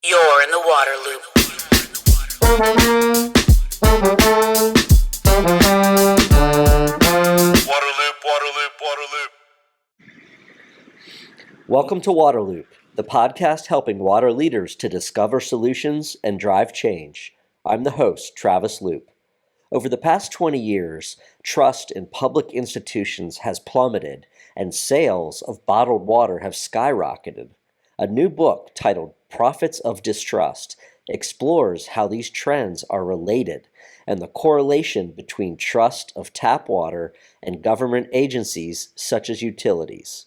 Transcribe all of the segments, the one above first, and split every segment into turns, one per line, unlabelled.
You're in the waterloop.
Waterloop.
Welcome to Waterloop, the podcast helping water leaders to discover solutions and drive change. I'm the host, Travis Loop. Over the past 20 years, trust in public institutions has plummeted and sales of bottled water have skyrocketed. A new book titled Profits of Distrust explores how these trends are related and the correlation between trust of tap water and government agencies such as utilities.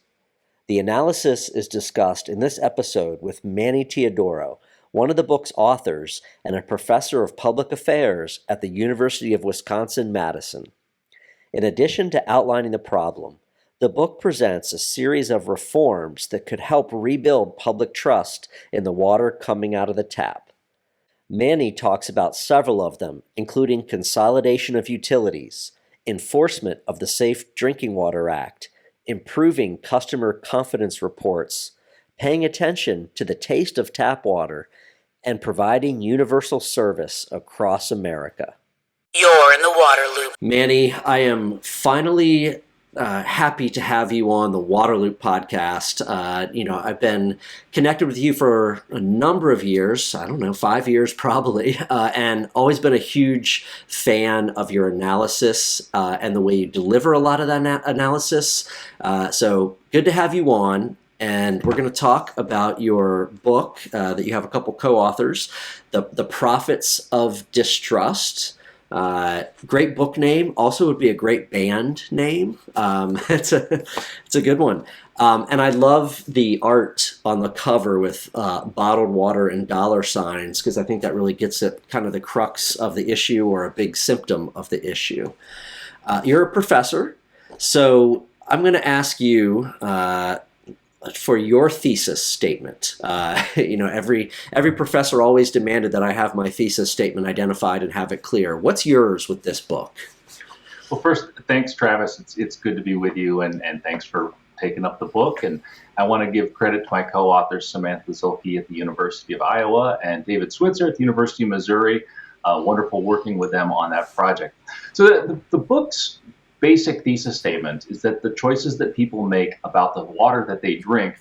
The analysis is discussed in this episode with Manny Teodoro, one of the book's authors and a professor of public affairs at the University of Wisconsin-Madison. In addition to outlining the problem, the book presents a series of reforms that could help rebuild public trust in the water coming out of the tap. Manny talks about several of them, including consolidation of utilities, enforcement of the Safe Drinking Water Act, improving customer confidence reports, paying attention to the taste of tap water, and providing universal service across America.
You're in the waterloop.
Manny, I am finally happy to have you on the Waterloop podcast. I've been connected with you for a number of years, 5 years probably, and always been a huge fan of your analysis and the way you deliver a lot of that analysis. So good to have you on. And we're going to talk about your book that you have a couple co-authors, the Profits of Distrust. Great book name. Also would be a great band name. It's a good one. And I love the art on the cover with bottled water and dollar signs, because I think that really gets at kind of the crux of the issue or a big symptom of the issue. You're a professor, so I'm going to ask you for your thesis statement. Every professor always demanded that I have my thesis statement identified and have it clear. What's yours with this book?
Well, first, thanks, Travis. It's good to be with you, and thanks for taking up the book. And I want to give credit to my co-authors, Samantha Zilke at the University of Iowa and David Switzer at the University of Missouri. Wonderful working with them on that project. So the book's basic thesis statement is that the choices that people make about the water that they drink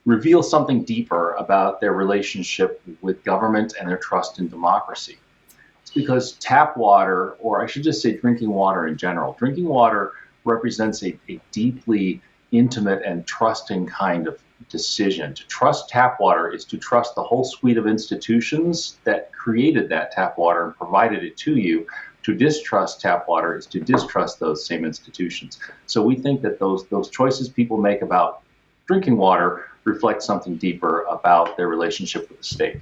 reveal something deeper about their relationship with government and their trust in democracy. It's because tap water, or I should just say drinking water in general, drinking water represents a deeply intimate and trusting kind of decision. To trust tap water is to trust the whole suite of institutions that created that tap water and provided it to you. To distrust tap water is to distrust those same institutions. So we think that those choices people make about drinking water reflect something deeper about their relationship with the state.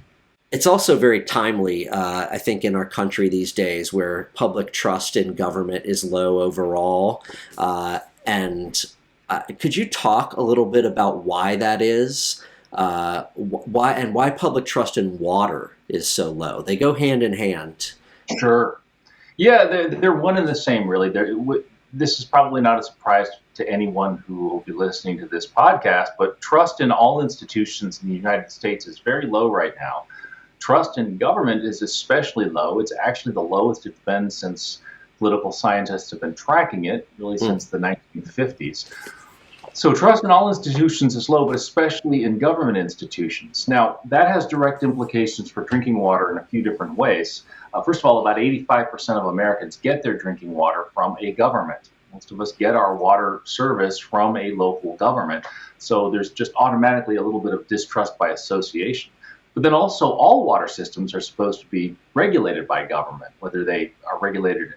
It's also very timely, I think, in our country these days, where public trust in government is low overall. Could you talk a little bit about why that is? Why public trust in water is so low? They go hand in hand.
Sure. Yeah, they're one and the same, really. This is probably not a surprise to anyone who will be listening to this podcast, but trust in all institutions in the United States is very low right now. Trust in government is especially low. It's actually the lowest it's been since political scientists have been tracking it, really since the 1950s. So trust in all institutions is low, but especially in government institutions. Now, that has direct implications for drinking water in a few different ways. First of all, about 85% of Americans get their drinking water from a government. Most of us get our water service from a local government. So there's just automatically a little bit of distrust by association. But then also all water systems are supposed to be regulated by government. Whether they are regulated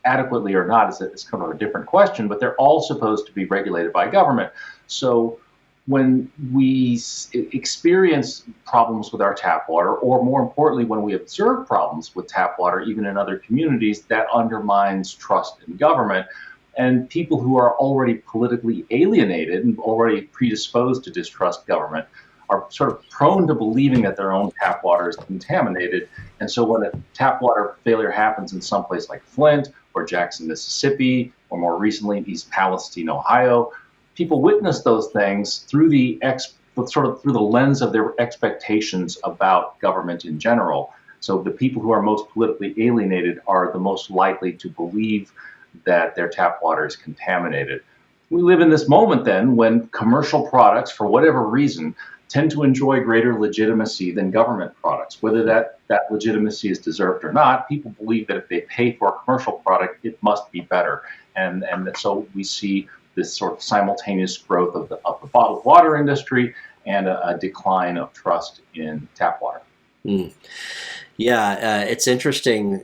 adequately or not is kind of a different question, but they're all supposed to be regulated by government. So when we experience problems with our tap water, or more importantly, when we observe problems with tap water, even in other communities, that undermines trust in government. And people who are already politically alienated and already predisposed to distrust government are sort of prone to believing that their own tap water is contaminated. And so when a tap water failure happens in some place like Flint or Jackson, Mississippi, or more recently in East Palestine, Ohio, people witness those things through the sort of through the lens of their expectations about government in general. So the people who are most politically alienated are the most likely to believe that their tap water is contaminated. We live in this moment then when commercial products, for whatever reason, tend to enjoy greater legitimacy than government products. Whether that legitimacy is deserved or not, people believe that if they pay for a commercial product, it must be better. And so we see this sort of simultaneous growth of the bottled water industry and a decline of trust in tap water.
Yeah, it's interesting.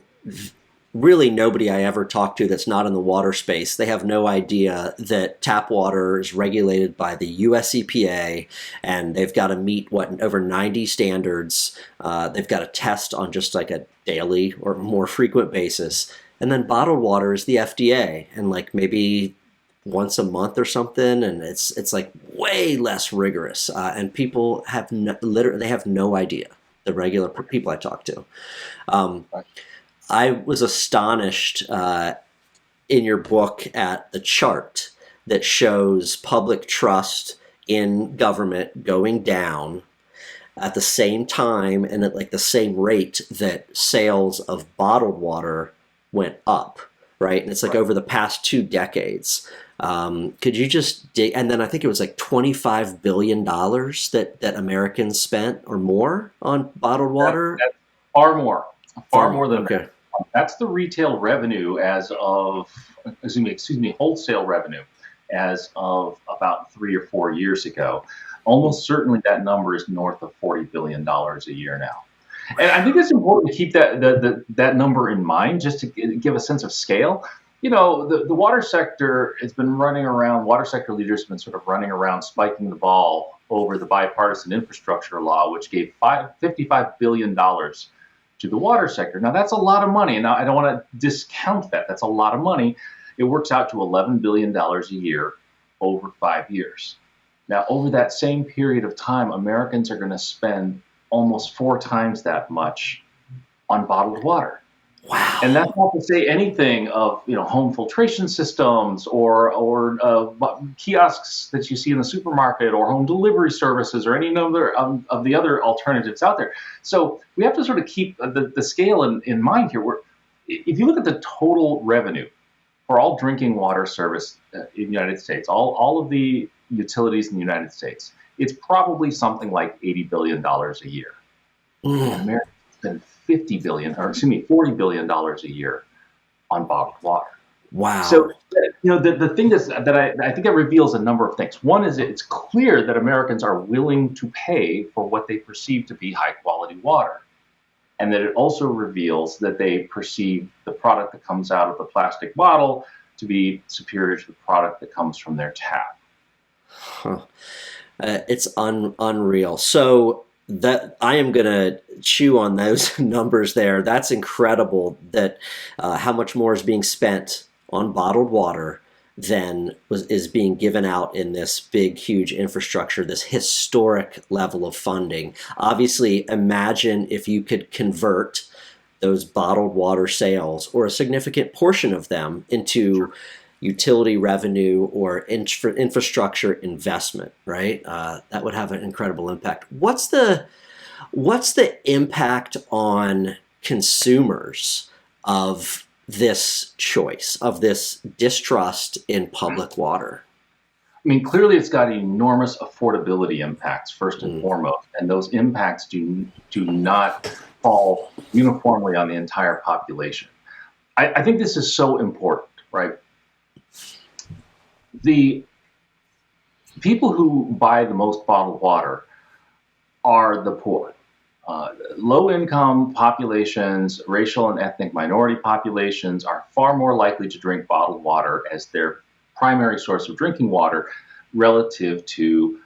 Really, nobody I ever talked to that's not in the water space, they have no idea that tap water is regulated by the US EPA, and they've got to meet over 90 standards. They've got to test on just like a daily or more frequent basis. And then bottled water is the FDA, and like maybe once a month or something, and it's like way less rigorous. And people have they have no idea. The regular people I talk to. I was astonished in your book at the chart that shows public trust in government going down at the same time and at like the same rate that sales of bottled water went up, right? And it's like over the past 2 decades. Could you just dig? And then I think it was like $25 billion that Americans spent or more on bottled water.
That's far more than
okay.
that. That's the retail revenue wholesale revenue as of about 3 or 4 years ago. Almost certainly that number is north of $40 billion a year now. And I think it's important to keep that number in mind just to give a sense of scale. You know, the water sector has been running around, water sector leaders have been sort of running around spiking the ball over the bipartisan infrastructure law, which gave $55 billion to the water sector. Now, that's a lot of money. And I don't want to discount that. That's a lot of money. It works out to $11 billion a year over 5 years. Now, over that same period of time, Americans are going to spend almost 4 times that much on bottled water.
Wow.
And that's not to say anything of home filtration systems or kiosks that you see in the supermarket or home delivery services or any number of the other alternatives out there. So we have to sort of keep the scale in mind here. If you look at the total revenue for all drinking water service in the United States, all of the utilities in the United States, it's probably something like $80 billion a year. America spends $40 billion a year on bottled water.
Wow.
So, the thing that I think that reveals a number of things. One is it's clear that Americans are willing to pay for what they perceive to be high quality water. And that it also reveals that they perceive the product that comes out of the plastic bottle to be superior to the product that comes from their tap.
Huh. It's unreal. So that I am going to chew on those numbers there. That's incredible that how much more is being spent on bottled water than is being given out in this big, huge infrastructure, this historic level of funding. Obviously, imagine if you could convert those bottled water sales or a significant portion of them into utility revenue or infrastructure investment, right? That would have an incredible impact. What's the impact on consumers of this choice, of this distrust in public water?
I mean, clearly it's got enormous affordability impacts, first and foremost, and those impacts do not fall uniformly on the entire population. I think this is so important, right? The people who buy the most bottled water are the poor. Low-income populations, racial and ethnic minority populations are far more likely to drink bottled water as their primary source of drinking water relative to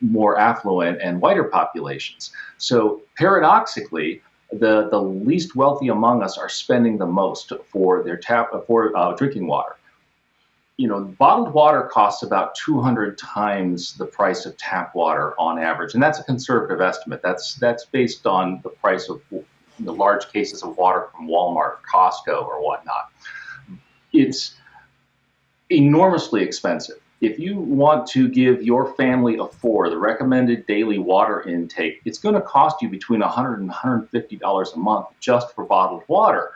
more affluent and whiter populations. So paradoxically, the least wealthy among us are spending the most for their drinking water. Bottled water costs about 200 times the price of tap water on average, and that's a conservative estimate. That's based on the price of the large cases of water from Walmart, Costco, or whatnot. It's enormously expensive. if you want to give your family of four the recommended daily water intake, it's going to cost you between $100 and $150 a month just for bottled water.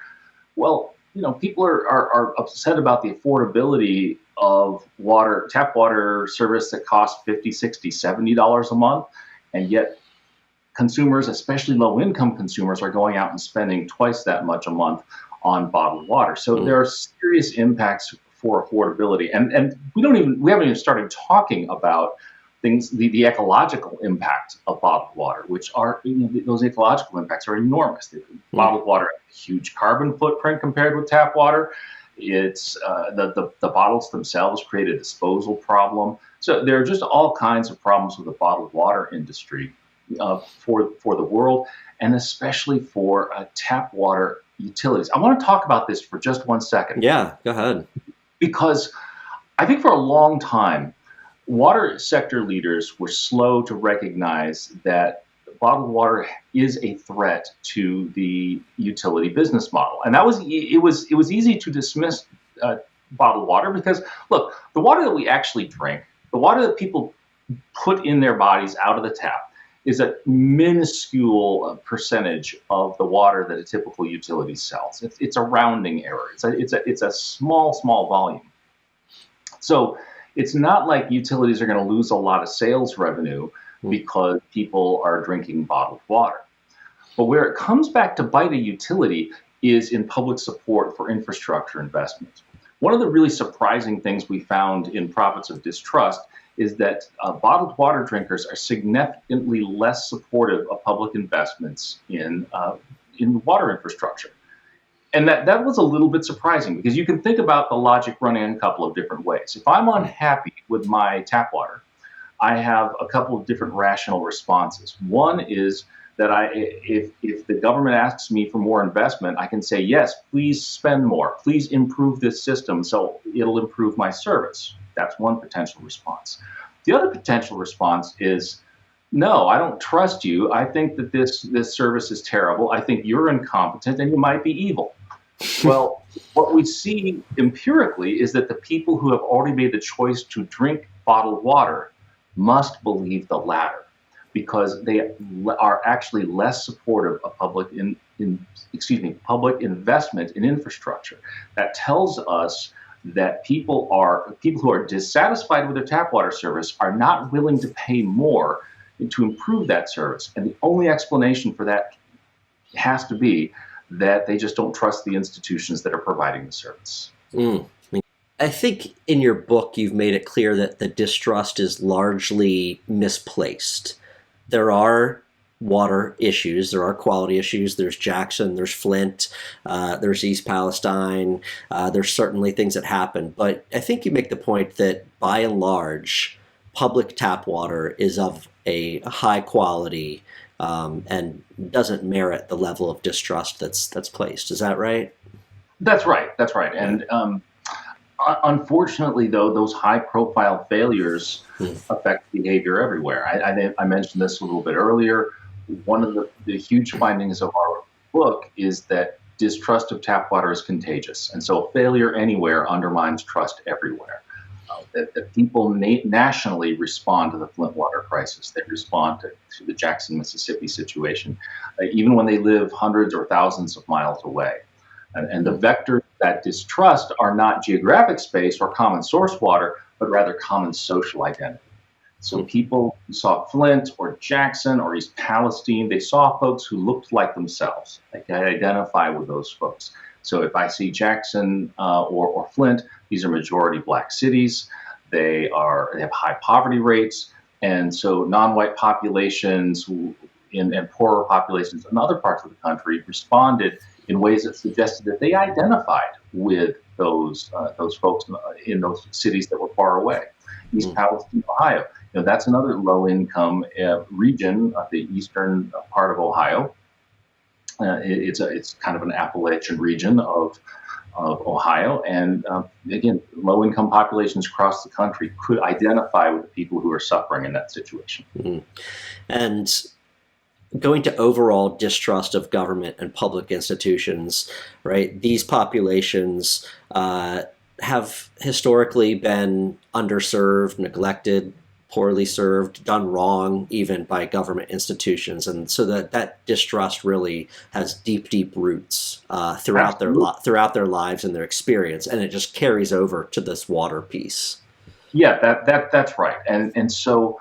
Well, people are upset about the affordability of water, tap water service that costs $50, $60, $70 a month, and yet consumers, especially low-income consumers, are going out and spending twice that much a month on bottled water. So there are serious impacts for affordability, and we haven't even started talking about things, the ecological impact of bottled water, which are those ecological impacts are enormous. Bottled water has a huge carbon footprint compared with tap water. It's the bottles themselves create a disposal problem. So there are just all kinds of problems with the bottled water industry for the world, and especially for tap water utilities. I want to talk about this for just 1 second.
Yeah, go ahead.
Because I think for a long time, water sector leaders were slow to recognize that bottled water is a threat to the utility business model, and it was easy to dismiss bottled water because, look, the water that we actually drink, the water that people put in their bodies out of the tap, is a minuscule percentage of the water that a typical utility sells. It's a rounding error. It's a small volume. So it's not like utilities are going to lose a lot of sales revenue because people are drinking bottled water. But where it comes back to bite a utility is in public support for infrastructure investment. One of the really surprising things we found in Profits of Distrust is that bottled water drinkers are significantly less supportive of public investments in water infrastructure. And that was a little bit surprising because you can think about the logic running in a couple of different ways. If I'm unhappy with my tap water, I have a couple of different rational responses. One is that if the government asks me for more investment, I can say, yes, please spend more. Please improve this system so it'll improve my service. That's one potential response. The other potential response is, no, I don't trust you. I think that this service is terrible. I think you're incompetent and you might be evil. Well, what we see empirically is that the people who have already made the choice to drink bottled water must believe the latter, because they are actually less supportive of public investment in infrastructure. That tells us that people who are dissatisfied with their tap water service are not willing to pay more to improve that service. And the only explanation for that has to be that they just don't trust the institutions that are providing the service.
I think in your book, you've made it clear that the distrust is largely misplaced. There are water issues, there are quality issues, there's Jackson, there's Flint, there's East Palestine, there's certainly things that happen. But I think you make the point that by and large, public tap water is of a high quality and doesn't merit the level of distrust that's placed. Is that right?
That's right. And unfortunately, though, those high-profile failures affect behavior everywhere. I mentioned this a little bit earlier. One of the huge findings of our book is that distrust of tap water is contagious. And so failure anywhere undermines trust everywhere. That people nationally respond to the Flint water crisis. They respond to the Jackson, Mississippi situation, even when they live hundreds or thousands of miles away. And the vectors that distrust are not geographic space or common source water, but rather common social identity. So people who saw Flint or Jackson or East Palestine, they saw folks who looked like themselves. They could identify with those folks. So if I see Jackson or Flint, these are majority black cities. They have high poverty rates. And so non-white populations and poorer populations in other parts of the country responded in ways that suggested that they identified with those folks in those cities that were far away. East Palestine, Ohio. That's another low-income region, the eastern part of Ohio. It's kind of an Appalachian region of Ohio, and again, low-income populations across the country could identify with the people who are suffering in that situation.
And going to overall distrust of government and public institutions, right? These populations have historically been underserved, neglected, poorly served, done wrong even by government institutions, and so that distrust really has deep roots throughout their lives and their experience, and it just carries over to this water piece.
Yeah, that's right. And so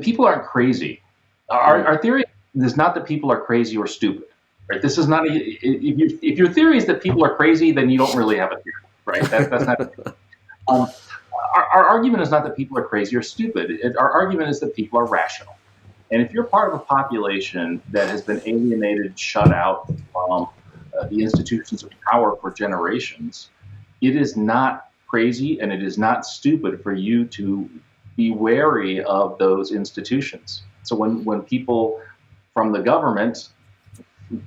people aren't crazy. Our theory is not that people are crazy or stupid, right? This is not if your theory is that people are crazy, then you don't really have a theory, right? That's not. Our argument is not that people are crazy or stupid. Our argument is that people are rational. And if you're part of a population that has been alienated, shut out from the institutions of power for generations, it is not crazy and it is not stupid for you to be wary of those institutions. So when people from the government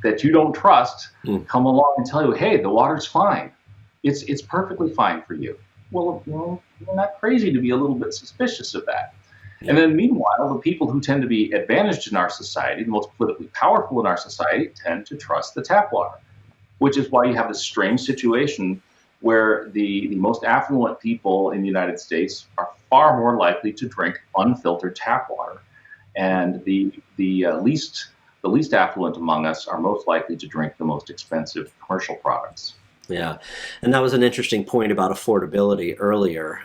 that you don't trust come along and tell you, hey, the water's fine, it's perfectly fine for you. Well, you're not crazy to be a little bit suspicious of that. And then meanwhile, the people who tend to be advantaged in our society, the most politically powerful in our society, tend to trust the tap water, which is why you have this strange situation where the most affluent people in the United States are far more likely to drink unfiltered tap water, and the least affluent among us are most likely to drink the most expensive commercial products.
Yeah, and that was an interesting point about affordability earlier.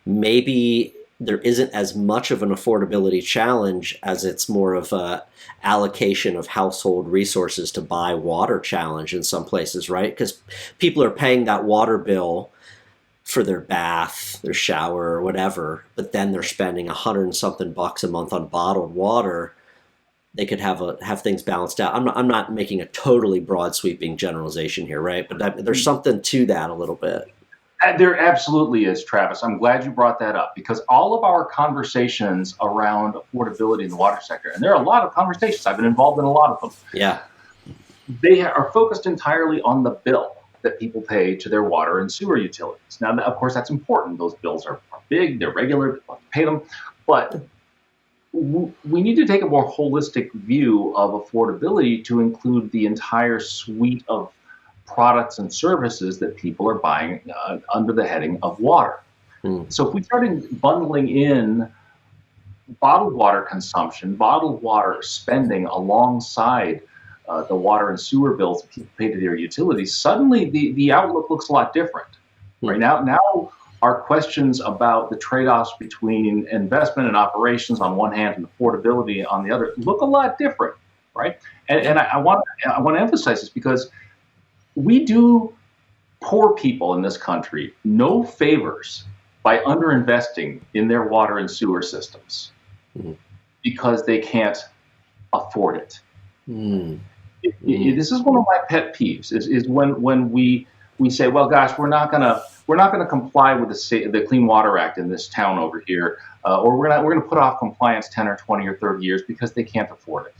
Maybe there isn't as much of an affordability challenge as it's more of a allocation of household resources to buy water challenge in some places, right? Because people are paying that water bill for their bath, their shower, or whatever, but then they're spending $100 and something a month on bottled water. They could have things balanced out. I'm not making a totally broad sweeping generalization here, right? But there's something to that a little bit.
There absolutely is, Travis. I'm glad you brought that up, because all of our conversations around affordability in the water sector, and there are a lot of conversations, I've been involved in a lot of them.
Yeah.
They are focused entirely on the bill that people pay to their water and sewer utilities. Now, of course, that's important. Those bills are big, they're regular, people have to pay them. But we need to take a more holistic view of affordability to include the entire suite of products and services that people are buying under the heading of water. So if we started bundling in bottled water consumption, bottled water spending alongside the water and sewer bills that people pay to their utilities, suddenly the outlook looks a lot different. Right now, our questions about the trade-offs between investment and operations on one hand and affordability on the other look a lot different, right? And I want to emphasize this, because we do poor people in this country no favors by underinvesting in their water and sewer systems because they can't afford it. This is one of my pet peeves. Is when we say, well, gosh, we're not gonna comply with the Clean Water Act in this town over here, or we're gonna put off compliance 10 or 20 or 30 years because they can't afford it.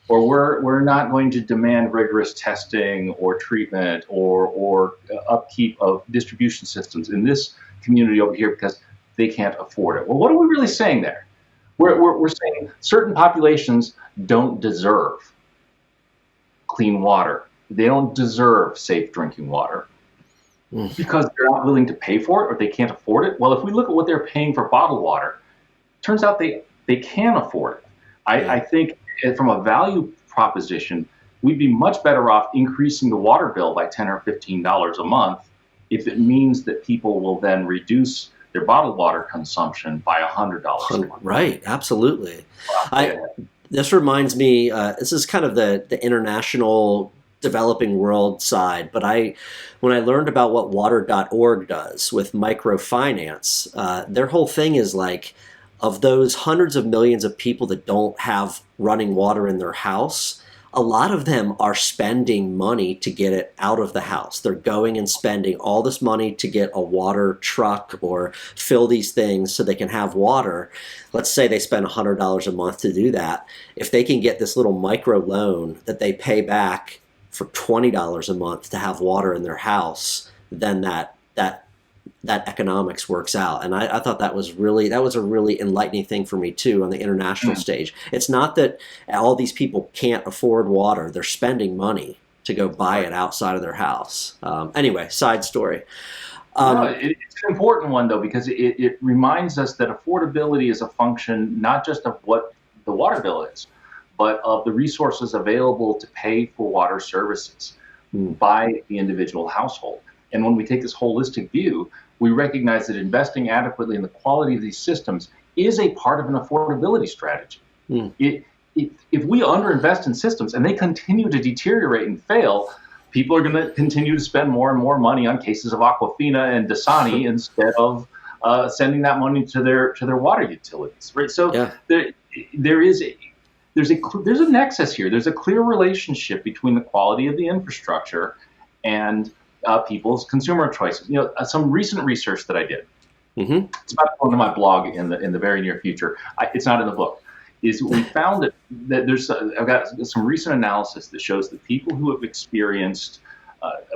Or we're not going to demand rigorous testing or treatment or upkeep of distribution systems in this community over here because they can't afford it. Well, what are we really saying there? We're saying certain populations don't deserve clean water. They don't deserve safe drinking water because they're not willing to pay for it or they can't afford it. Well, if we look at what they're paying for bottled water, it turns out they can afford it. I think from a value proposition, we'd be much better off increasing the water bill by $10 or $15 a month if it means that people will then reduce their bottled water consumption by $100 a month.
Right, absolutely. This reminds me, this is kind of the international developing world side, but when I learned about what water.org does with microfinance, their whole thing is like, of those hundreds of millions of people that don't have running water in their house, a lot of them are spending money to get it out of the house. They're going and spending all this money to get a water truck or fill these things so they can have water. Let's say they spend $100 a month to do that. If they can get this little micro loan that they pay back for $20 a month to have water in their house, then that economics works out. And I thought that was a really enlightening thing for me too on the international stage. It's not that all these people can't afford water, they're spending money. to go buy it outside of their house. Anyway, side story.
No, it's an important one, though, because it reminds us that affordability is a function not just of what the water bill is, but of the resources available to pay for water services by the individual household. And when we take this holistic view, we recognize that investing adequately in the quality of these systems is a part of an affordability strategy. If we underinvest in systems and they continue to deteriorate and fail, people are going to continue to spend more and more money on cases of Aquafina and Dasani instead of sending that money to their water utilities, right? So there's a nexus here. There's a clear relationship between the quality of the infrastructure and people's consumer choices. Some recent research that I did. It's about to go into my blog in the very near future. It's not in the book. Is we found that there's I've got some recent analysis that shows that people who have experienced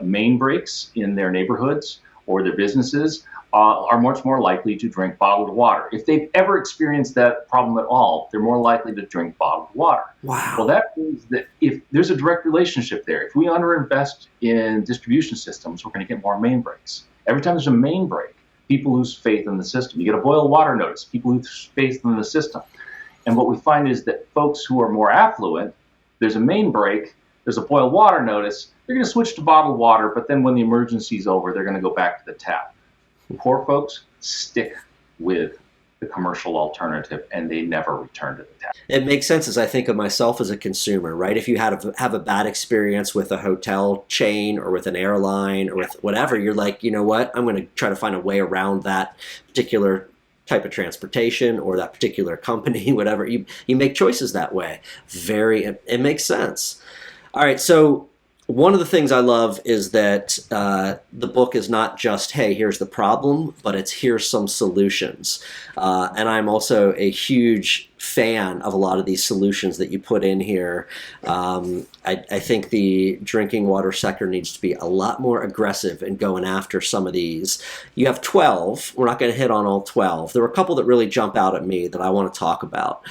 main breaks in their neighborhoods or their businesses are much more likely to drink bottled water. If they've ever experienced that problem at all, they're more likely to drink bottled water.
Wow.
Well, that means that if there's a direct relationship there, if we underinvest in distribution systems, we're going to get more main breaks. Every time there's a main break, people lose faith in the system. You get a boil water notice, people lose faith in the system. And what we find is that folks who are more affluent, there's a main break, there's a boil water notice, they're going to switch to bottled water, but then when the emergency's over, they're going to go back to the tap. Poor folks stick with the commercial alternative and they never return to the tap.
It makes sense as I think of myself as a consumer, right? If you have a bad experience with a hotel chain or with an airline or with whatever, you're like, you know what? I'm going to try to find a way around that particular type of transportation or that particular company, whatever. You make choices that way. It makes sense. All right, so one of the things I love is that the book is not just, hey, here's the problem, but it's here's some solutions. And I'm also a huge fan of a lot of these solutions that you put in here. I think the drinking water sector needs to be a lot more aggressive in going after some of these. You have 12. We're not going to hit on all 12. There were a couple that really jump out at me that I want to talk about.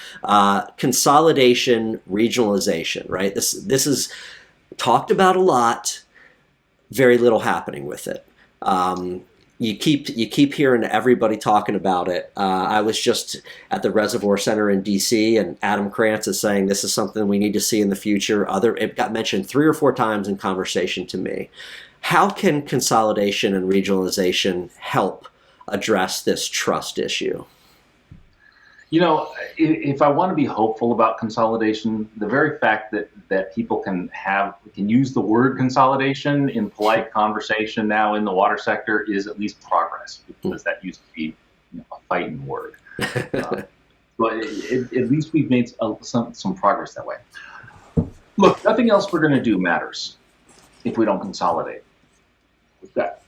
Consolidation, regionalization, right? This is talked about a lot, very little happening with it. You keep hearing everybody talking about it. I was just at the Reservoir Center in DC, and Adam Krantz is saying this is something we need to see in the future. It got mentioned 3 or 4 times in conversation to me. How can consolidation and regionalization help address this trust issue?
If I want to be hopeful about consolidation, the very fact that people can use the word consolidation in polite conversation now in the water sector is at least progress, because that used to be a fighting word. But at least we've made some progress that way. Look, nothing else we're going to do matters if we don't consolidate. We've got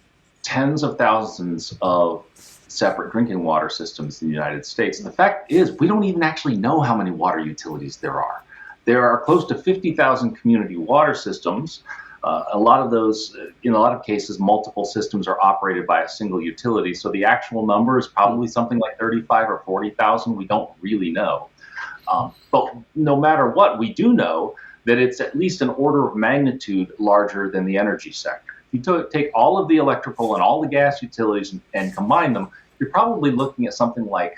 tens of thousands of separate drinking water systems in the United States. The fact is, we don't even actually know how many water utilities there are. There are close to 50,000 community water systems. A lot of those, in a lot of cases, multiple systems are operated by a single utility. So the actual number is probably something like 35 or 40,000. We don't really know. But no matter what, we do know that it's at least an order of magnitude larger than the energy sector. If you take all of the electrical and all the gas utilities and combine them, you're probably looking at something like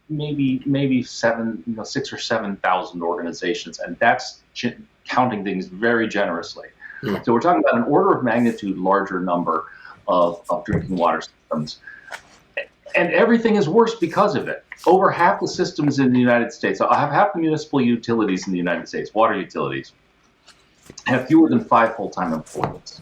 maybe 6 or 7,000 organizations, and that's counting things very generously. So we're talking about an order of magnitude larger number of drinking water systems, and everything is worse because of it. Over half the systems in the United States, half the municipal utilities in the United States, water utilities, have fewer than 5 full-time employees.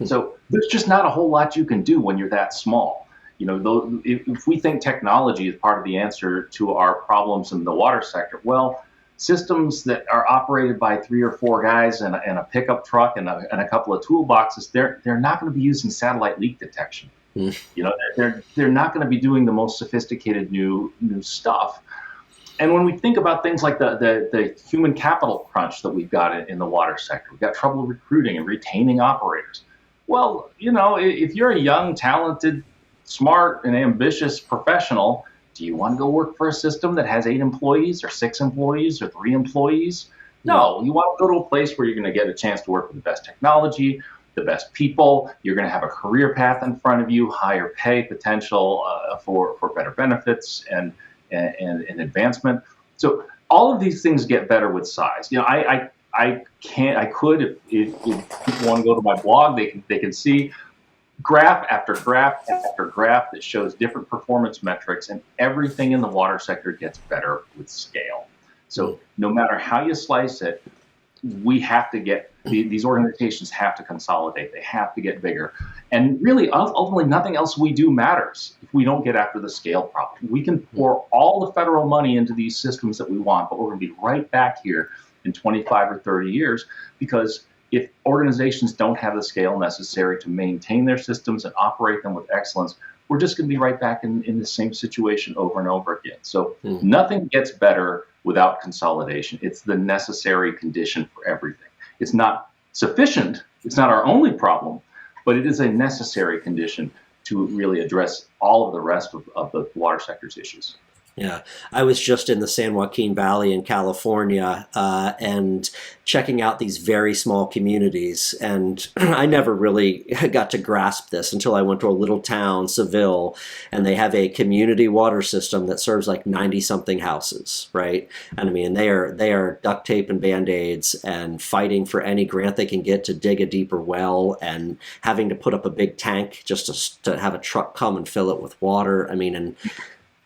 So there's just not a whole lot you can do when you're that small. If we think technology is part of the answer to our problems in the water sector, well, systems that are operated by 3 or 4 guys and a pickup truck and a couple of toolboxes, they're not going to be using satellite leak detection. They're not going to be doing the most sophisticated new stuff. And when we think about things like the human capital crunch that we've got in the water sector, we've got trouble recruiting and retaining operators. Well, if you're a young, talented, smart, and ambitious professional, do you want to go work for a system that has 8 employees or 6 employees or 3 employees? No, you want to go to a place where you're going to get a chance to work with the best technology, the best people. You're going to have a career path in front of you, higher pay potential for better benefits and advancement. So all of these things get better with size. I could if people want to go to my blog, they can see graph after graph after graph that shows different performance metrics, and everything in the water sector gets better with scale. So no matter how you slice it, we have to get, these organizations have to consolidate. They have to get bigger. And really, ultimately, nothing else we do matters if we don't get after the scale problem. We can pour all the federal money into these systems that we want, but we're going to be right back here in 25 or 30 years, because if organizations don't have the scale necessary to maintain their systems and operate them with excellence, we're just going to be right back in the same situation over and over again. So nothing gets better without consolidation. It's the necessary condition for everything. It's not sufficient. It's not our only problem, but it is a necessary condition to really address all of the rest of the water sector's issues.
Yeah, I was just in the San Joaquin Valley in California and checking out these very small communities. And I never really got to grasp this until I went to a little town, Seville, and they have a community water system that serves like 90-something houses, right? And I mean, they are duct tape and Band-Aids and fighting for any grant they can get to dig a deeper well and having to put up a big tank just to have a truck come and fill it with water. I mean, and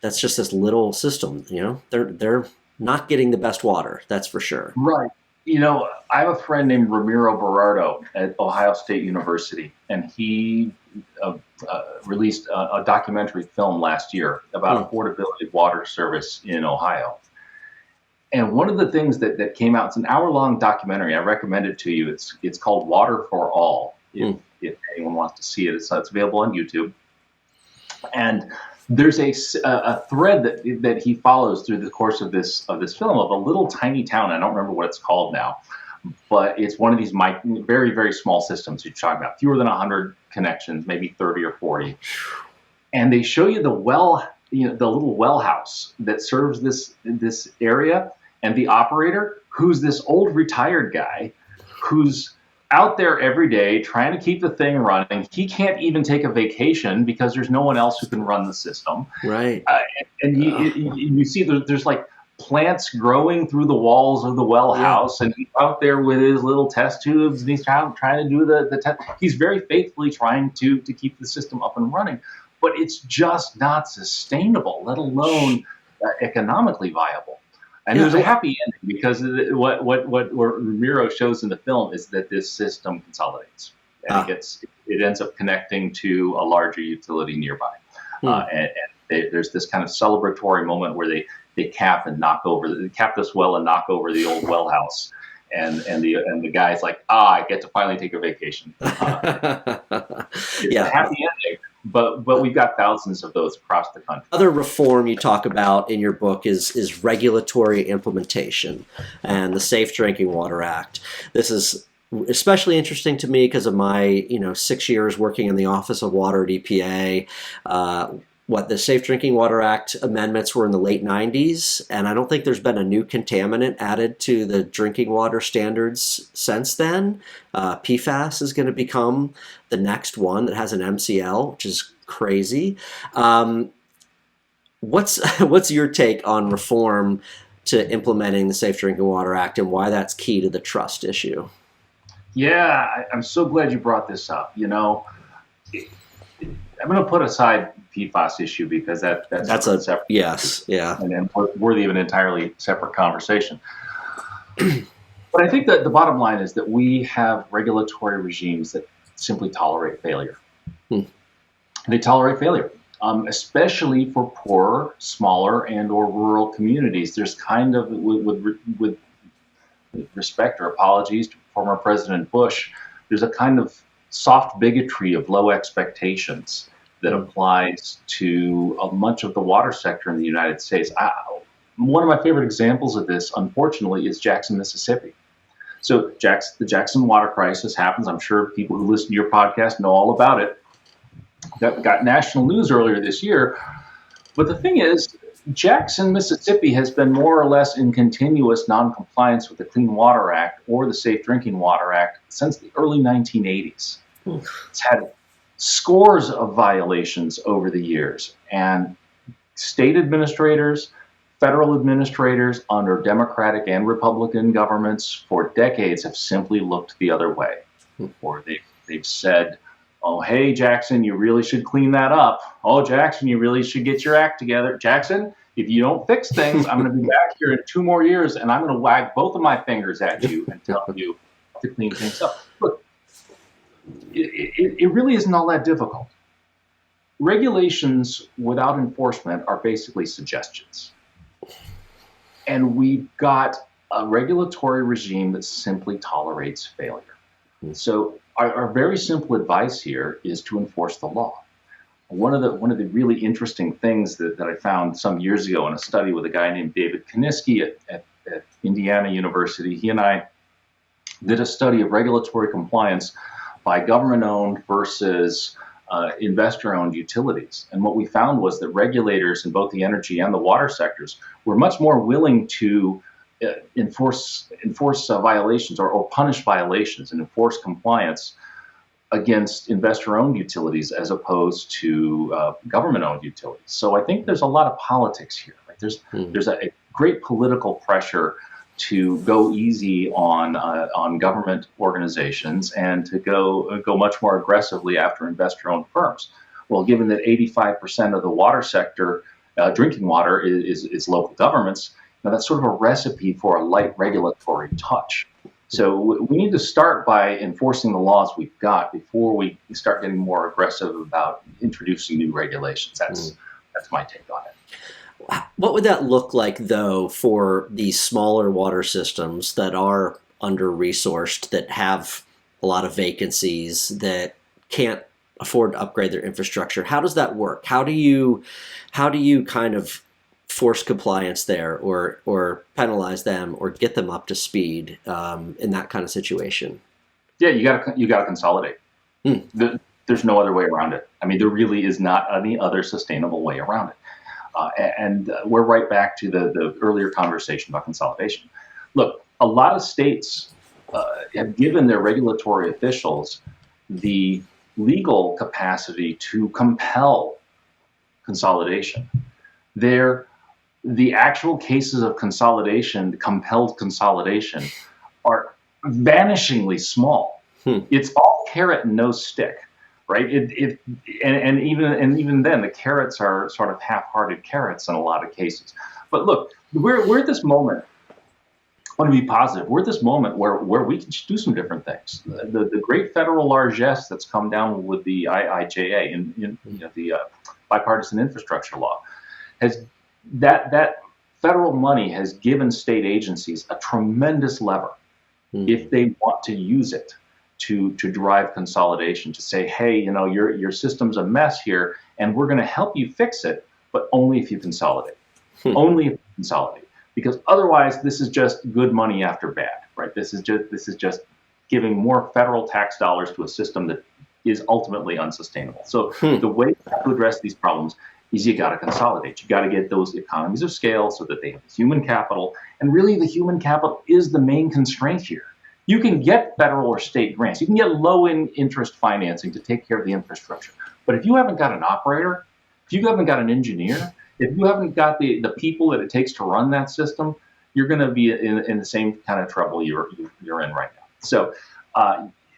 that's just this little system, they're not getting the best water. That's for sure.
Right. I have a friend named Ramiro Berardo at Ohio State University, and he released a documentary film last year about affordability of water service in Ohio. And one of the things that came out, it's an hour-long documentary. I recommend it to you. It's called Water for All, if anyone wants to see it. It's available on YouTube. And there's a thread that he follows through the course of this film of a little tiny town. I don't remember what it's called now, but it's one of these very, very small systems you're talking about, fewer than 100 connections, maybe 30 or 40. And they show you the little well house that serves this area, and the operator, who's this old retired guy who's out there every day trying to keep the thing running. He can't even take a vacation because there's no one else who can run the system.
Right.
And you see there's like plants growing through the walls of the well house, and he's out there with his little test tubes, and he's trying to do the test. He's very faithfully trying to keep the system up and running, but it's just not sustainable, let alone economically viable. And there's a happy ending, because what Ramiro shows in the film is that this system consolidates, and it ends up connecting to a larger utility nearby. And there's this kind of celebratory moment where they cap this well and knock over the old well house, and the guy's like, I get to finally take a vacation. It's a happy ending. But we've got thousands of those across the country.
Other reform you talk about in your book is regulatory implementation and the Safe Drinking Water Act. This is especially interesting to me because of my 6 years working in the Office of Water at EPA. The Safe Drinking Water Act amendments were in the late 90s, and I don't think there's been a new contaminant added to the drinking water standards since then. PFAS is going to become the next one that has an MCL, which is crazy. What's your take on reform to implementing the Safe Drinking Water Act and why that's key to the trust issue?
Yeah, I'm so glad you brought this up. I'm going to put aside PFAS issue because that's a separate issue, and worthy of an entirely separate conversation. But I think that the bottom line is that we have regulatory regimes that simply tolerate failure. They tolerate failure, especially for poorer, smaller, and/or rural communities. There's kind of, with respect or apologies to former President Bush, there's a kind of soft bigotry of low expectations that applies to much of the water sector in the United States. One of my favorite examples of this, unfortunately, is Jackson, Mississippi. So the Jackson water crisis happens. I'm sure people who listen to your podcast know all about it. That got national news earlier this year. But the thing is, Jackson, Mississippi has been more or less in continuous noncompliance with the Clean Water Act or the Safe Drinking Water Act since the early 1980s. It's had scores of violations over the years, and state administrators, federal administrators under Democratic and Republican governments for decades have simply looked the other way. Or they've said, oh, hey, Jackson, you really should clean that up. Oh, Jackson, you really should get your act together. Jackson, if you don't fix things, I'm going to be back here in 2 more years, and I'm going to wag both of my fingers at you and tell you to clean things up. Look, it really isn't all that difficult. Regulations without enforcement are basically suggestions. And we've got a regulatory regime that simply tolerates failure. So our very simple advice here is to enforce the law. One of the really interesting things that I found some years ago in a study with a guy named David Kaniski at Indiana University, he and I did a study of regulatory compliance by government-owned versus investor-owned utilities. And what we found was that regulators in both the energy and the water sectors were much more willing to enforce violations or punish violations and enforce compliance against investor-owned utilities as opposed to government-owned utilities. So I think there's a lot of politics here. Right? There's a great political pressure to go easy on government organizations and to go much more aggressively after investor-owned firms. Well, given that 85% of the water sector, drinking water, is local governments, now that's sort of a recipe for a light regulatory touch. So we need to start by enforcing the laws we've got before we start getting more aggressive about introducing new regulations. That's my take on it.
What would that look like, though, for these smaller water systems that are under-resourced, that have a lot of vacancies, that can't afford to upgrade their infrastructure? How does that work? How do you kind of force compliance there, or penalize them, or get them up to speed in that kind of situation?
Yeah, you got to consolidate. There's no other way around it. I mean, there really is not any other sustainable way around it. And we're right back to the earlier conversation about consolidation. Look, a lot of states have given their regulatory officials the legal capacity to compel consolidation. The actual cases of consolidation, compelled consolidation, are vanishingly small. It's all carrot and no stick. Right, and even then, the carrots are sort of half-hearted carrots in a lot of cases. But look, we're at this moment. I want to be positive. We're at this moment where we can do some different things. The great federal largesse that's come down with the IIJA in the bipartisan infrastructure law has that federal money has given state agencies a tremendous lever if they want to use it to drive consolidation, to say, hey, your system's a mess here, and we're going to help you fix it, but only if you consolidate. Only if you consolidate, because otherwise, this is just good money after bad, right? This is just giving more federal tax dollars to a system that is ultimately unsustainable. So the way to address these problems is you got to consolidate. You got to get those economies of scale so that they have human capital, and really the human capital is the main constraint here. You can get federal or state grants. You can get low-interest financing to take care of the infrastructure. But if you haven't got an operator, if you haven't got an engineer, if you haven't got the people that it takes to run that system, you're going to be in the same kind of trouble you're in right now. So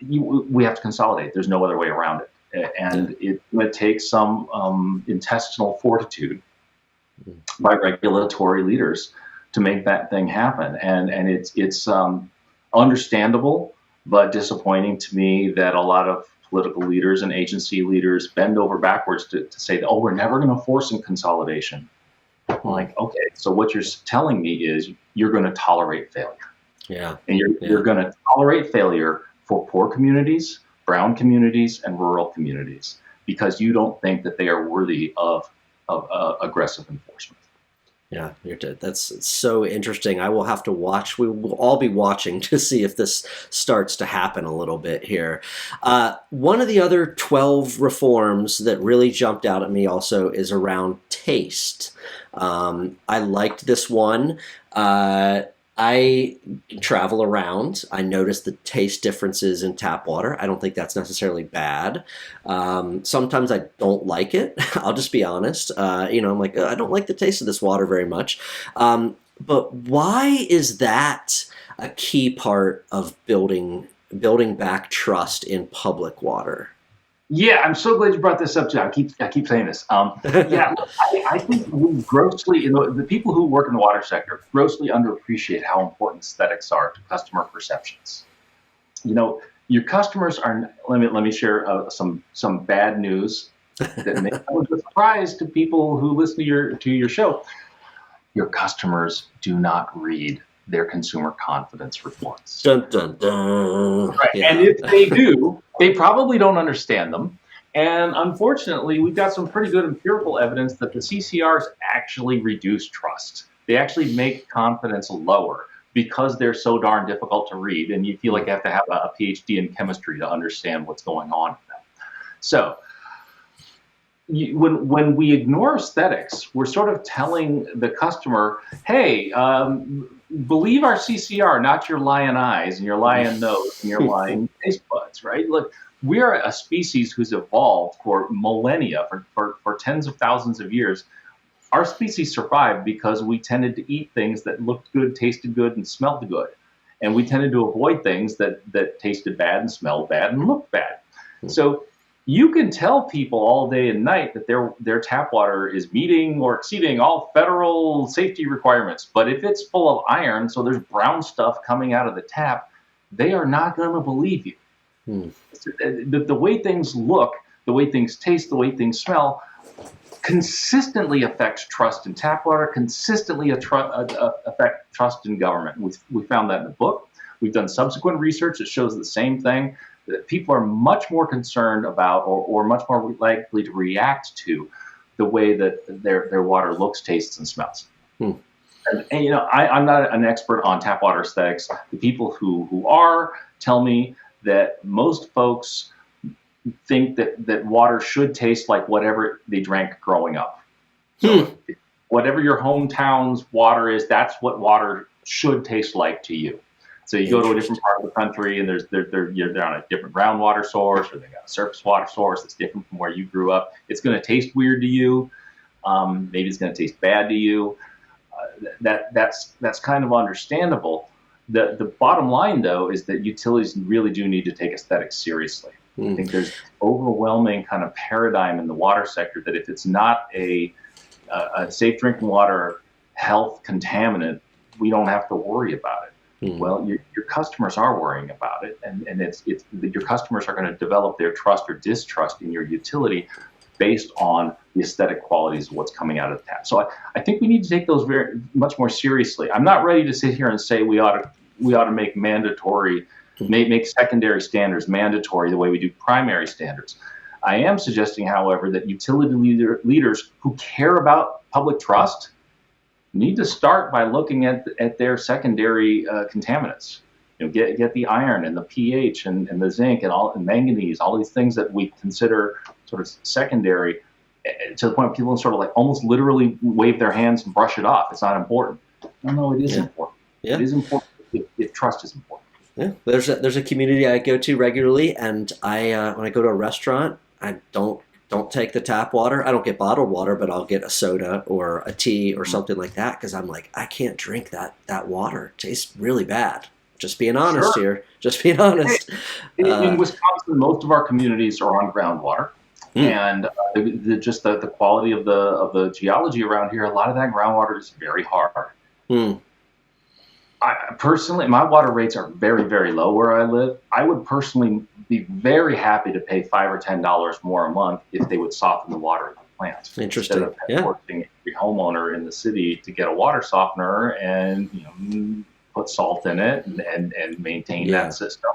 we have to consolidate. There's no other way around it. And it's going to take some intestinal fortitude by regulatory leaders to make that thing happen. And it's understandable, but disappointing to me that a lot of political leaders and agency leaders bend over backwards to say, oh, we're never going to force some consolidation. I'm like, okay, so what you're telling me is you're going to tolerate failure.
Yeah.
And you're going to tolerate failure for poor communities, brown communities, and rural communities, because you don't think that they are worthy of aggressive enforcement.
Yeah, that's so interesting. I will have to watch. We will all be watching to see if this starts to happen a little bit here. One of the other 12 reforms that really jumped out at me also is around taste. I liked this one. I travel around. I notice the taste differences in tap water. I don't think that's necessarily bad. Sometimes I don't like it. I'll just be honest. I'm like, I don't like the taste of this water very much. But why is that a key part of building back trust in public water?
Yeah, I'm so glad you brought this up too. I keep saying this. Yeah, look, I think we grossly, the people who work in the water sector grossly underappreciate how important aesthetics are to customer perceptions. Your customers are. Let me share some bad news that may come as a surprise to people who listen to your show. Your customers do not read their consumer confidence reports.
Dun, dun, dun.
Right.
Yeah.
And if they do, they probably don't understand them. And unfortunately, we've got some pretty good empirical evidence that the CCRs actually reduce trust. They actually make confidence lower because they're so darn difficult to read, and you feel like you have to have a PhD in chemistry to understand what's going on with them. So when we ignore aesthetics, we're sort of telling the customer, hey, believe our CCR, not your lying eyes and your lying nose and your lying taste buds, right? Look, we're a species who's evolved for millennia, for tens of thousands of years. Our species survived because we tended to eat things that looked good, tasted good, and smelled good. And we tended to avoid things that tasted bad and smelled bad and looked bad. So you can tell people all day and night that their tap water is meeting or exceeding all federal safety requirements. But if it's full of iron, so there's brown stuff coming out of the tap, they are not going to believe you. The way things look, the way things taste, the way things smell, consistently affects trust in tap water, consistently affect trust in government. We found that in the book. We've done subsequent research that shows the same thing, that people are much more concerned about or much more likely to react to the way that their water looks, tastes, and smells. And I'm not an expert on tap water aesthetics. The people who are tell me that most folks think that water should taste like whatever they drank growing up. So whatever your hometown's water is, that's what water should taste like to you. So you go to a different part of the country, and they're on a different groundwater source, or they got a surface water source that's different from where you grew up. It's going to taste weird to you. Maybe it's going to taste bad to you. That's kind of understandable. The bottom line, though, is that utilities really do need to take aesthetics seriously. I think there's overwhelming kind of paradigm in the water sector that if it's not a safe drinking water health contaminant, we don't have to worry about it. Well, your customers are worrying about it, and it's your customers are going to develop their trust or distrust in your utility based on the aesthetic qualities of what's coming out of the tap. So I think we need to take those very much more seriously. I'm not ready to sit here and say we ought to make mandatory, make secondary standards mandatory the way we do primary standards. I am suggesting, however, that utility leaders who care about public trust need to start by looking at their secondary contaminants. Get the iron and the pH and the zinc and manganese, all these things that we consider sort of secondary, to the point where people sort of like almost literally wave their hands and brush it off. It's not important. No, it is important. Yeah. It is important if trust is important.
Yeah, there's a community I go to regularly, and I when I go to a restaurant, I don't take the tap water. I don't get bottled water, but I'll get a soda or a tea or something like that, because I'm like, I can't drink that water. It tastes really bad. Just being honest here. Just being honest.
In Wisconsin, most of our communities are on groundwater, and just the quality of the geology around here, a lot of that groundwater is very hard. Personally, my water rates are very, very low where I live. I would personally be very happy to pay $5 or $10 more a month if they would soften the water in the plant.
Interesting.
Instead of forcing every homeowner in the city to get a water softener and put salt in it and maintain that system.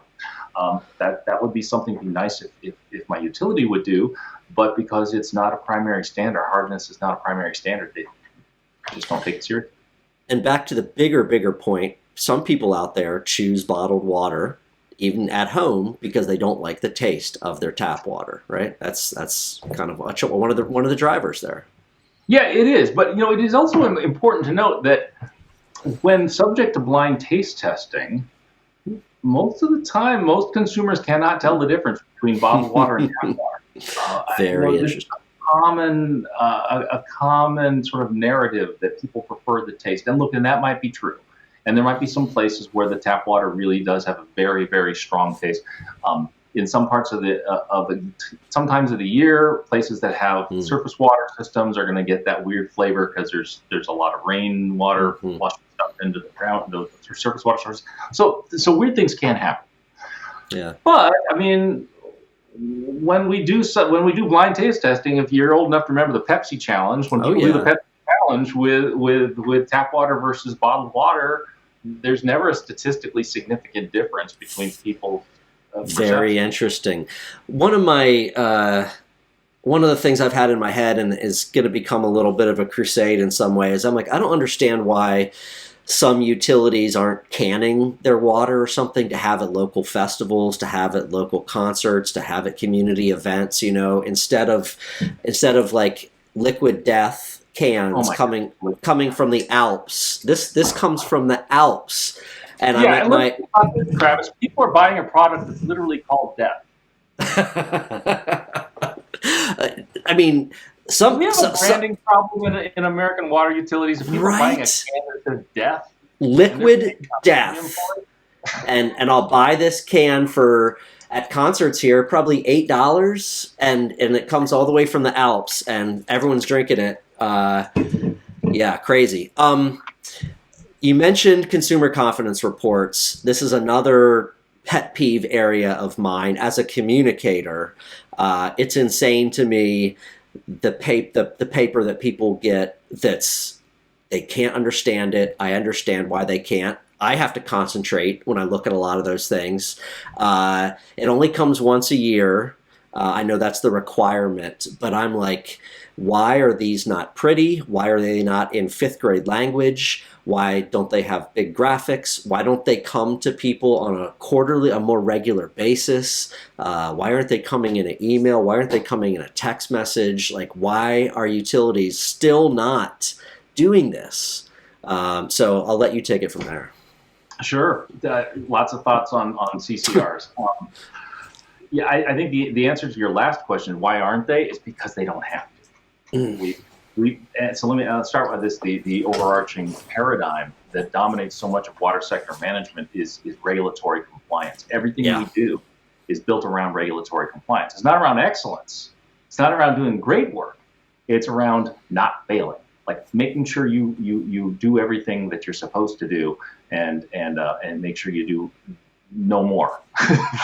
That would be something nice if my utility would do, but because it's not a primary standard, hardness is not a primary standard. just don't take it seriously.
And back to the bigger point, some people out there choose bottled water, even at home, because they don't like the taste of their tap water, right? That's kind of one of the drivers there.
Yeah, it is. But it is also important to note that when subject to blind taste testing, most of the time, most consumers cannot tell the difference between bottled water and tap water.
Very interesting.
A common sort of narrative that people prefer the taste. And look, and that might be true. And there might be some places where the tap water really does have a very, very strong taste. In some parts of sometimes of the year, places that have surface water systems are going to get that weird flavor because there's a lot of rainwater flushing stuff into the ground, the surface water sources. So weird things can happen.
Yeah.
But I mean, when we do blind taste testing, if you're old enough to remember the Pepsi challenge, when people do the Pepsi challenge with tap water versus bottled water, there's never a statistically significant difference between people.
Very interesting. One of the things I've had in my head, and is going to become a little bit of a crusade in some ways, I'm like, I don't understand why some utilities aren't canning their water or something to have at local festivals, to have at local concerts, to have at community events, instead of like liquid death cans coming from the Alps. This comes from the Alps. And
Travis, people are buying a product that's literally called death.
I mean,
we have a branding problem in American water utilities. If people are buying a can that says death,
liquid death, and I'll buy this can at concerts here, probably $8, and it comes all the way from the Alps, and everyone's drinking it. Yeah, crazy. You mentioned consumer confidence reports. This is another pet peeve area of mine as a communicator. It's insane to me the paper that people get they can't understand it. I understand why they can't. I have to concentrate when I look at a lot of those things. It only comes once a year. I know that's the requirement, but I'm like, why are these not pretty? Why are they not in 5th grade language? Why don't they have big graphics? Why don't they come to people on a more regular basis? Why aren't they coming in an email? Why aren't they coming in a text message? Like, why are utilities still not doing this? So I'll let you take it from there.
Sure. Lots of thoughts on CCRs. Yeah, I think the answer to your last question, why aren't they, is because they don't have to. So let me start with this. The overarching paradigm that dominates so much of water sector management is regulatory compliance. Everything we do is built around regulatory compliance. It's not around excellence. It's not around doing great work. It's around not failing, like making sure you do everything that you're supposed to do, and make sure you do no more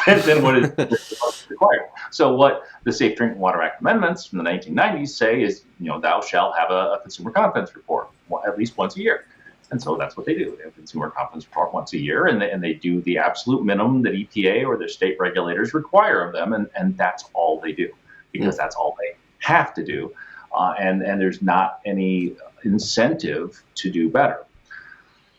than what is required. So what the Safe Drinking Water Act amendments from the 1990s say is, thou shalt have a consumer confidence report at least once a year. And so that's what they do. They have a consumer confidence report once a year, and they do the absolute minimum that EPA or their state regulators require of them, and that's all they do, because that's all they have to do. And there's not any incentive to do better.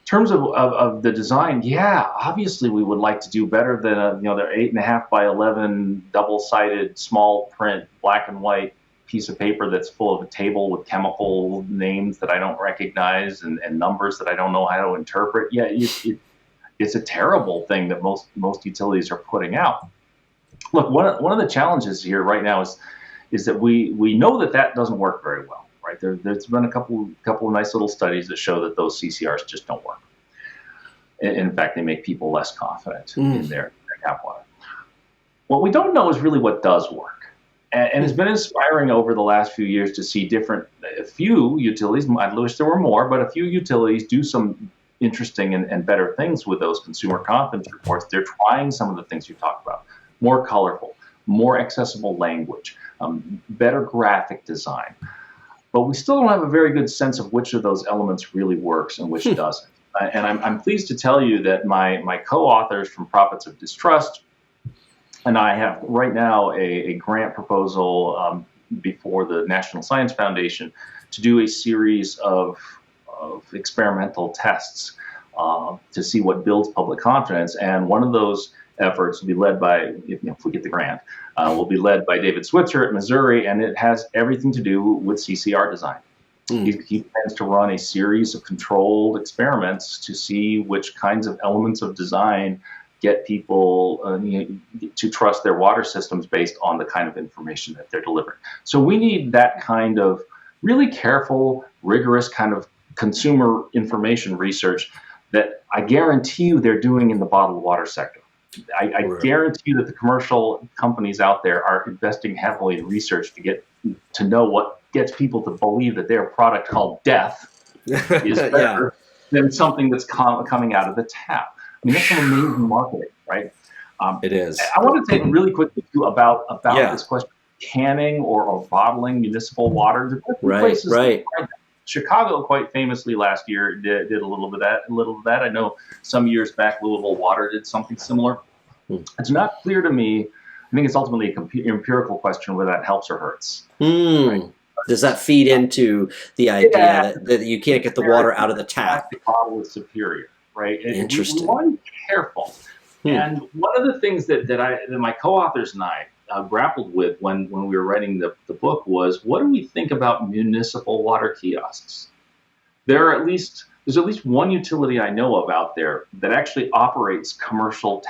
In terms of the design, obviously we would like to do better than their 8.5 by 11 double-sided small print black and white piece of paper that's full of a table with chemical names that I don't recognize and numbers that I don't know how to interpret. It's a terrible thing that most utilities are putting out. Look, one of the challenges here right now is that we know that doesn't work very well. Right? There's been a couple of nice little studies that show that those CCRs just don't work. In fact, they make people less confident in their tap water. What we don't know is really what does work. And it's been inspiring over the last few years to see a few utilities, I wish there were more, but a few utilities do some interesting and better things with those consumer confidence reports. They're trying some of the things you talked about. More colorful, more accessible language, better graphic design. But we still don't have a very good sense of which of those elements really works and which doesn't. And I'm pleased to tell you that my co-authors from Profits of Distrust and I have right now a grant proposal before the National Science Foundation to do a series of of experimental tests to see what builds public confidence. And one of those efforts will be led by, if we get the grant, will be led by David Switzer at Missouri, and it has everything to do with CCR design. He plans to run a series of controlled experiments to see which kinds of elements of design get people to trust their water systems based on the kind of information that they're delivering. So we need that kind of really careful, rigorous kind of consumer information research that I guarantee you they're doing in the bottled water sector. I guarantee you that the commercial companies out there are investing heavily in research to get to know what gets people to believe that their product called death is better than something that's coming out of the tap. I mean, that's some amazing marketing, right?
It is.
I want to take really quickly too about this question of canning or bottling municipal water.
Right.
Chicago, quite famously last year, did a little bit of that. I know some years back, Louisville Water did something similar. It's not clear to me. I think it's ultimately an empirical question whether that helps or hurts. Right?
Does that feed into the idea that you can't get the water out of the tap?
The bottle is superior, right?
Interesting.
We want to be careful. And one of the things that my co-authors and I grappled with when we were writing the book was, what do we think about municipal water kiosks? There's at least one utility I know of out there that actually operates commercial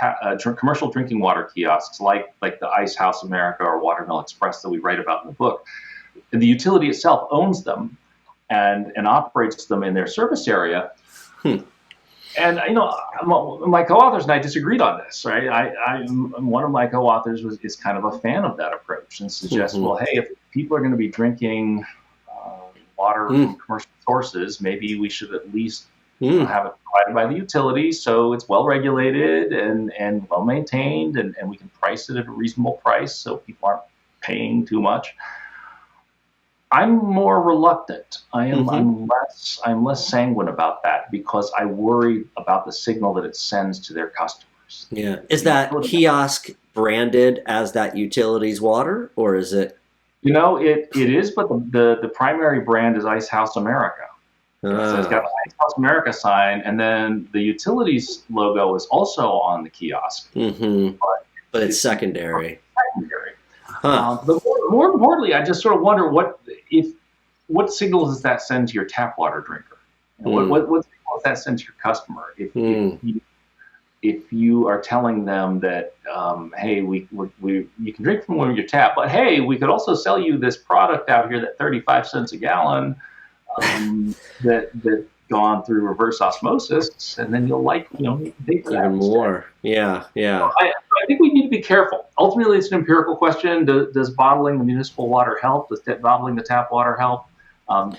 drinking water kiosks like the Ice House America or Watermill Express that we write about in the book. And the utility itself owns them and operates them in their service area. And my co-authors and I disagreed on this, right? One of my co-authors is kind of a fan of that approach and suggests, well, hey, if people are going to be drinking water from commercial sources, maybe we should at least have it provided by the utility, so it's well regulated and well maintained, and we can price it at a reasonable price so people aren't paying too much. I'm more reluctant. I'm less sanguine about that because I worry about the signal that it sends to their customers.
Yeah. Is that kiosk branded as that utilities water, or is it?
It is, but the primary brand is Ice House America. So it's got the Ice House America sign, and then the utilities logo is also on the kiosk.
But it's secondary.
But more importantly, I just sort of wonder what signals does that send to your tap water drinker? What signal does that send to your customer? If you are telling them that, hey, you can drink from your tap, but hey, we could also sell you this product out here that 35 cents a gallon that gone through reverse osmosis, and then you'll
even more. Yeah.
I think we need to be careful. Ultimately, it's an empirical question. Does bottling the municipal water help? Does bottling the tap water help?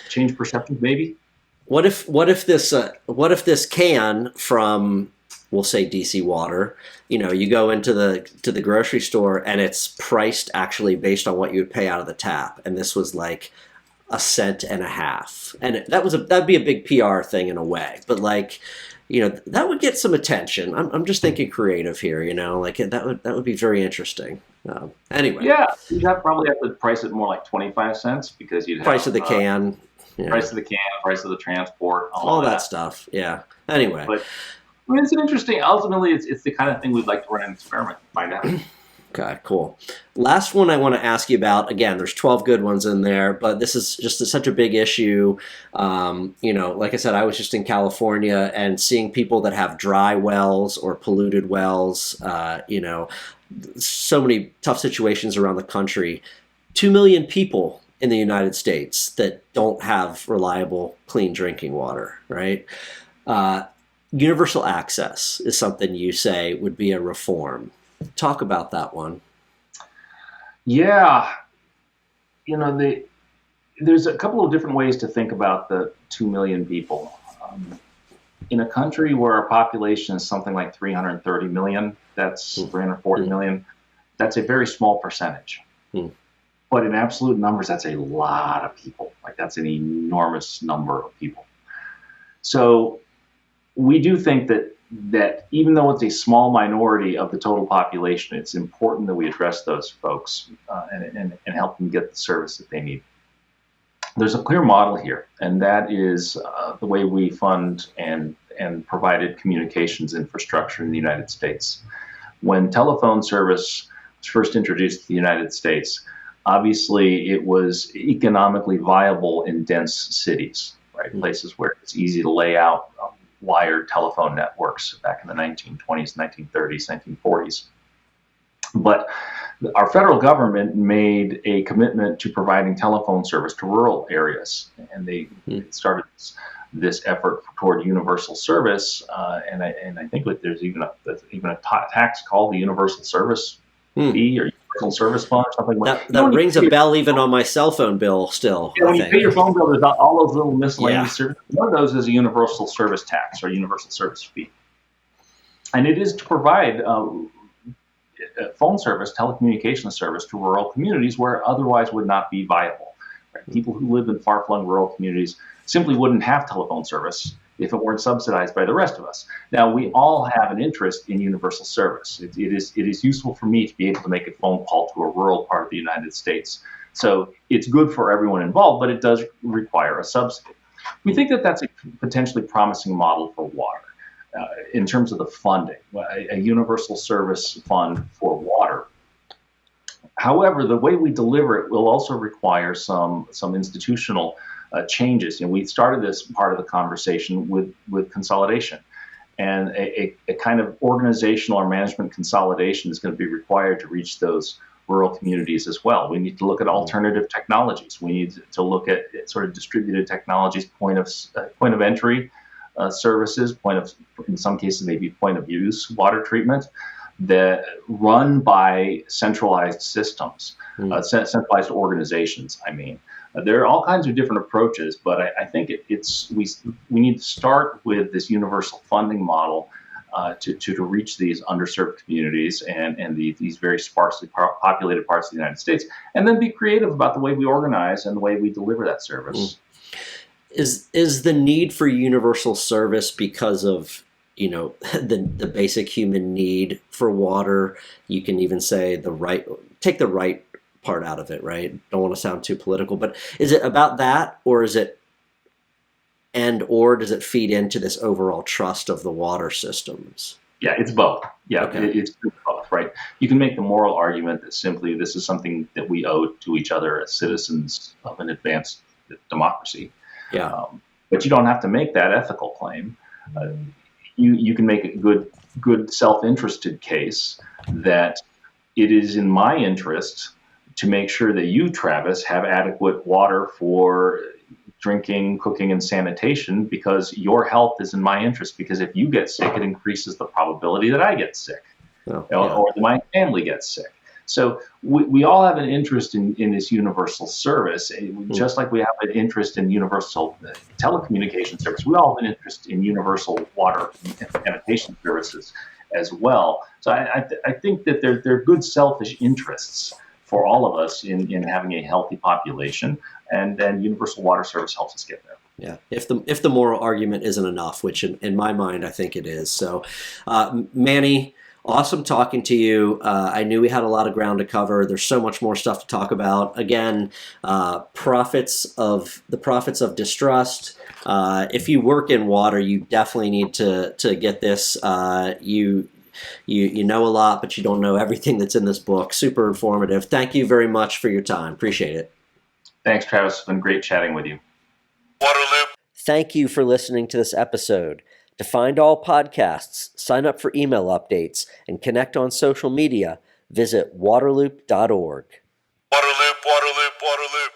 Change perceptions, maybe.
What if this can from, we'll say, DC Water, you go into the grocery store and it's priced actually based on what you would pay out of the tap, and this was like $1.50 cents, and that'd be a big PR thing in a way, but that would get some attention. I'm just thinking creative here, that would be very interesting. Anyway.
Yeah, you'd probably have to price it more like 25 cents because you'd have
price of the can.
Price of the can, price of the transport,
all that stuff. Yeah. Anyway.
But it's an interesting, ultimately it's the kind of thing we'd like to run an experiment and find out.
Okay, cool. Last one I want to ask you about, again, there's 12 good ones in there, but this is just such a big issue. Like I said, I was just in California and seeing people that have dry wells or polluted wells, so many tough situations around the country. 2 million people in the United States that don't have reliable, clean drinking water, right? Universal access is something you say would be a reform. Talk about that one.
Yeah. There's a couple of different ways to think about the 2 million people. In a country where our population is something like 330 million, that's 340 million, that's a very small percentage. But in absolute numbers, that's a lot of people. That's an enormous number of people. So we do think that even though it's a small minority of the total population, it's important that we address those folks and help them get the service that they need. there's a clear model here, and that is the way we fund and provided communications infrastructure in the United States. When telephone service was first introduced to the United States, obviously it was economically viable in dense cities, right? Places where it's easy to lay out wired telephone networks back in the 1920s, 1930s, 1940s. But our federal government made a commitment to providing telephone service to rural areas, and they started this effort toward universal service. And I think there's even a tax called the Universal Service Fee or Universal Service Fund or something like that.
That rings a bell even on my cell phone bill still.
Yeah, when you pay your phone bill, there's all those little miscellaneous services. One of those is a universal service tax or universal service fee. And it is to provide phone service, telecommunications service to rural communities where otherwise would not be viable. Right? People who live in far-flung rural communities simply wouldn't have telephone service if it weren't subsidized by the rest of us. Now, we all have an interest in universal service. It is useful for me to be able to make a phone call to a rural part of the United States. So it's good for everyone involved, but it does require a subsidy. We think that that's a potentially promising model for water. In terms of the funding, a universal service fund for water. However, the way we deliver it will also require some institutional changes. We started this part of the conversation with consolidation, and a kind of organizational or management consolidation is going to be required to reach those rural communities as well. We need to look at alternative technologies. We need to look at sort of distributed technologies, point of entry services, in some cases maybe point of use water treatment that run by centralized systems, centralized organizations. I mean, there are all kinds of different approaches, but I think we need to start with this universal funding model to reach these underserved communities and these very sparsely populated parts of the United States, and then be creative about the way we organize and the way we deliver that service.
Is the need for universal service because of the basic human need for water? You can even say take the right part out of it, right? Don't want to sound too political, but is it about that, or is it or does it feed into this overall trust of the water systems?
Yeah, it's both. Yeah,
okay.
It's both, right? You can make the moral argument that simply this is something that we owe to each other as citizens of an advanced democracy.
Yeah.
But you don't have to make that ethical claim. You can make a good self-interested case that it is in my interest to make sure that you, Travis, have adequate water for drinking, cooking, and sanitation, because your health is in my interest. Because if you get sick, it increases the probability that I get sick, or that my family gets sick. So we all have an interest in this universal service, just like we have an interest in universal telecommunication service. We all have an interest in universal water and sanitation services as well. So I think that they're good selfish interests for all of us in having a healthy population, and then universal water service helps us get there.
Yeah, if the moral argument isn't enough, which in my mind I think it is. So, Manny, awesome talking to you. I knew we had a lot of ground to cover. There's so much more stuff to talk about. Again, Profits of Distrust. If you work in water, you definitely need to get this. You know a lot, but you don't know everything that's in this book. Super informative. Thank you very much for your time. Appreciate it.
Thanks, Travis. It's been great chatting with you.
Waterloop.
Thank you for listening to this episode. To find all podcasts, sign up for email updates, and connect on social media, visit waterloop.org.
Waterloop, Waterloop, Waterloop.